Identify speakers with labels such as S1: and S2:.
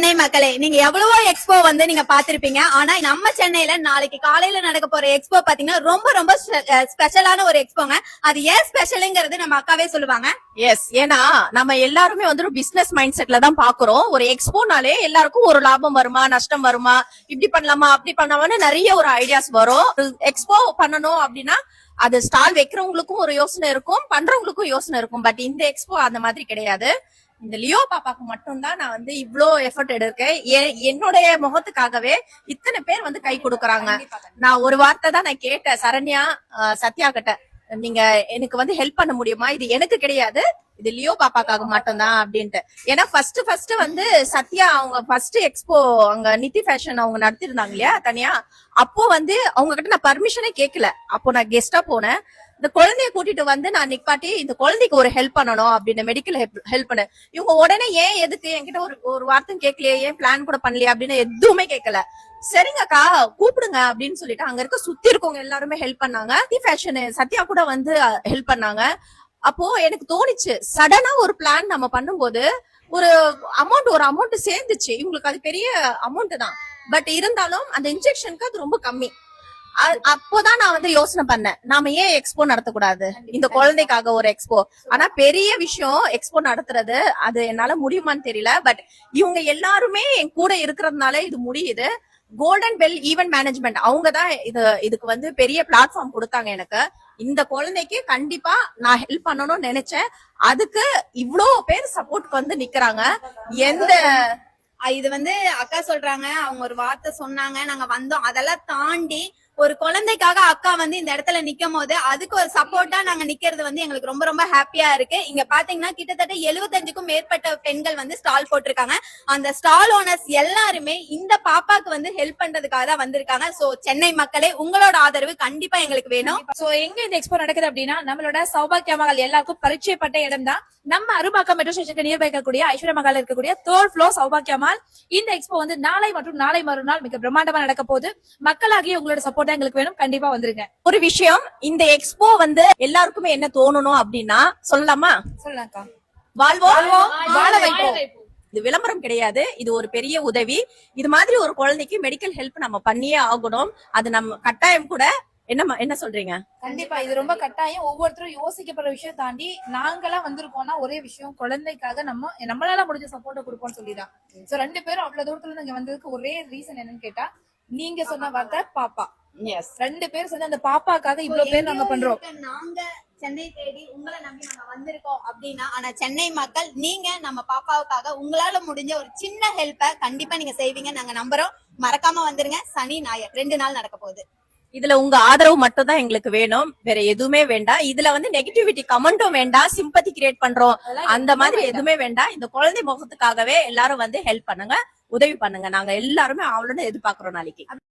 S1: சென்னை மக்களே, நீங்க எவ்வளவோ எக்ஸ்போ வந்து நீங்க பாத்திருப்பீங்க. ஆனா நம்ம சென்னையில நாளைக்கு காலையில நடக்க போற எக்ஸ்போ பாத்தீங்கன்னா ரொம்ப ரொம்ப ஸ்பெஷலான ஒரு எக்ஸ்போங்க. அது ஏன் ஸ்பெஷலுங்கிறது நம்ம அக்காவே சொல்லுவாங்க.
S2: எஸ், ஏன்னா நம்ம எல்லாருமே வந்து பிசினஸ் மைண்ட் செட்ல தான் பாக்குறோம். ஒரு எக்ஸ்போனாலே எல்லாருக்கும் ஒரு லாபம் வருமா, நஷ்டம் வருமா, இப்படி பண்ணலாமா, அப்படி பண்ணலாமான்னு நிறைய ஒரு ஐடியாஸ் வரும். எக்ஸ்போ பண்ணணும் அப்படின்னா அது ஸ்டால் வைக்கிறவங்களுக்கும் ஒரு யோசனை இருக்கும், பண்றவங்களுக்கும் யோசனை இருக்கும். பட் இந்த எக்ஸ்போ அந்த மாதிரி கிடையாது. இந்த லியோ பாப்பாக்கு மட்டும்தான் நான் வந்து இவ்ளோ எஃபர்ட் எடுக்கேன். என்னுடைய முகத்துக்காகவே இத்தனை பேர் வந்து கை கொடுக்கறாங்க. நான் ஒரு வார்த்தை தான் நான் கேட்டேன் சரண்யா, சத்யா கிட்ட, நீங்க எனக்கு வந்து ஹெல்ப் பண்ண முடியுமா, இது எனக்கு கிடையாது, இது லியோ பாப்பாக்காக மட்டும்தான் அப்படின்ட்டு. ஏன்னா ஃபர்ஸ்ட் வந்து சத்யா அவங்க ஃபர்ஸ்ட் எக்ஸ்போ அங்க நித்தி ஃபேஷன் அவங்க நடத்திருந்தாங்க இல்லையா தனியா, அப்போ வந்து அவங்க கிட்ட நான் பர்மிஷனே கேட்கல. அப்போ நான் கெஸ்டா போனேன். இந்த குழந்தைய கூட்டிட்டு வந்து நான் நிப்பாட்டி இந்த குழந்தைக்கு ஒரு ஹெல்ப் பண்ணணும் அப்படின்னு மெடிக்கல் ஹெல்ப் பண்ண, இவங்க உடனே ஏன் எதுக்கு என்கிட்ட ஒரு வார்த்தை கேட்கலையே, ஏன் பிளான் கூட பண்ணலையா அப்படின்னு எதுவுமே கேட்கல. சரிங்கக்கா கூப்பிடுங்க அப்படின்னு சொல்லிட்டு அங்க இருக்க சுத்தி இருக்கவங்க எல்லாருமே ஹெல்ப் பண்ணாங்க. ஃபேஷன் சத்யா கூட வந்து ஹெல்ப் பண்ணாங்க. அப்போ எனக்கு தோணுச்சு, சடனா ஒரு பிளான் நம்ம பண்ணும்போது ஒரு அமௌண்ட் சேர்ந்துச்சு. இவங்களுக்கு அது பெரிய அமௌண்ட் தான், பட் இருந்தாலும் அந்த இன்ஜெக்ஷனுக்கு அது ரொம்ப கம்மி. அப்போதான் நான் வந்து யோசனை பண்ணேன், நாம ஏன் எக்ஸ்போ நடத்தக்கூடாது, இந்த குழந்தைக்காக ஒரு எக்ஸ்போ. ஆனா பெரிய விஷயம் எக்ஸ்போ நடத்துறது, அது என்னால முடியுமான்னு தெரியல. பட் இவங்க எல்லாருமே என் கூட இருக்கிறதுனால இது முடியுது. கோல்டன் பெல் ஈவென்ட் மேனேஜ்மெண்ட் அவங்க தான் இதுக்கு வந்து பெரிய பிளாட்ஃபார்ம் கொடுத்தாங்க எனக்கு. இந்த குழந்தைக்கு கண்டிப்பா நான் ஹெல்ப் பண்ணணும்னு நினைச்சேன். அதுக்கு இவ்ளோ பேர் சப்போர்ட்க்கு வந்து நிக்கிறாங்க.
S1: இது வந்து அக்கா சொல்றாங்க, அவங்க ஒரு வார்த்தை சொன்னாங்க, நாங்க வந்தோம், அதெல்லாம் தாண்டி ஒரு குழந்தைக்காக அக்கா வந்து இந்த இடத்துல நிக்கும் போது அதுக்கு ஒரு சப்போர்ட்டா நாங்க நிக்கிறது வந்து எங்களுக்கு ரொம்ப ரொம்ப ஹாப்பியா இருக்கு. இங்க பாத்தீங்கன்னா கிட்டத்தட்ட 75க்கும் மேற்பட்ட பெண்கள் வந்து ஸ்டால் போட்டிருக்காங்க. அந்த ஸ்டால் ஓனர்ஸ் எல்லாருமே இந்த பாப்பாக்கு வந்து ஹெல்ப் பண்றதுக்காக தான் வந்திருக்காங்க. சோ சென்னை மக்களே, உங்களோட ஆதரவு கண்டிப்பா எங்களுக்கு வேணும்.
S3: சோ எங்க இந்த எக்ஸ்போ நடக்குது அப்படின்னா நம்மளோட சௌபாக்கிய மகள் எல்லாருக்கும் பரிச்சயப்பட்ட இடம் தான். நம்ம அரும்பாக்கம் மெட்ரோ ஸ்டேஷனுக்கு நியர்பை இருக்கக்கூடிய ஐஸ்வர்யா மகால் இருக்கக்கூடிய 3rd floor சௌபாக்கிய மால். இந்த எக்ஸ்போ வந்து நாளை மற்றும் நாளை மறுநாள் மிக பிரம்மாண்டமா நடக்க போகுது. மக்களாகிய உங்களோட சப்போர்ட் எங்களுக்கு வேணும், கண்டிப்பா வந்துருங்க.
S2: ஒரு விஷயம், இந்த எக்ஸ்போ வந்து எல்லாருக்குமே என்ன தோணணும் அப்படின்னா, சொல்லலாமா?
S3: சொல்லலாம்க்கா.
S2: வாழ்வோம் வாழ வைப்போம். இது விளம்பரம் கிடையாது, இது ஒரு பெரிய உதவி. இது மாதிரி ஒரு குழந்தைக்கு மெடிக்கல் ஹெல்ப் நம்ம பண்ணியே ஆகணும். அது நம்ம கட்டாயம் கூட. என்ன சொல்றீங்க?
S3: கண்டிப்பா இது ரொம்ப கட்டாயம். ஒவ்வொருத்தரும் யோசிக்கப்படுற விஷயம் தாண்டி நாங்கெல்லாம் வந்திருக்கோம்னா ஒரே விஷயம், குழந்தைக்காக நம்மளால முடிஞ்ச சப்போர்ட் கொடுப்போம்னு சொல்லிதான். சோ 2 பேரும் அவ்வளவு தூரத்துல இருந்து இங்க வந்ததுக்கு ஒரே ரீசன் என்னன்னு கேட்டா, நீங்க சொன்ன வார்த்தை பாப்பா. எஸ், 2 பேர் சேர்ந்து அந்த பாப்பாக்காக இவ்வளவு பேர் நாங்க பண்றோம்.
S1: நாங்க சென்னை தேடி உங்களை நம்பி நாங்க வந்திருக்கோம் அப்படின்னா, ஆனா சென்னை மக்கள் நீங்க நம்ம பாப்பாவுக்காக உங்களால முடிஞ்ச ஒரு சின்ன ஹெல்ப்ப கண்டிப்பா நீங்க செய்வீங்க நாங்க நம்புறோம். மறக்காம வந்துருங்க. சனி ஞாயிறு 2 நாள் நடக்க போகுது.
S2: இதுல உங்க ஆதரவு மட்டும் தான் எங்களுக்கு வேணும், வேற எதுவுமே வேண்டாம். இதுல வந்து நெகட்டிவிட்டி கமெண்டும் வேண்டாம், சிம்பத்தி கிரியேட் பண்றோம் அந்த மாதிரி எதுவுமே வேண்டாம். இந்த குழந்தை முகத்துக்காகவே எல்லாரும் வந்து ஹெல்ப் பண்ணுங்க, உதவி பண்ணுங்க. நாங்க எல்லாருமே அவளோட எதிர்பார்க்கிறோம் நாளைக்கு.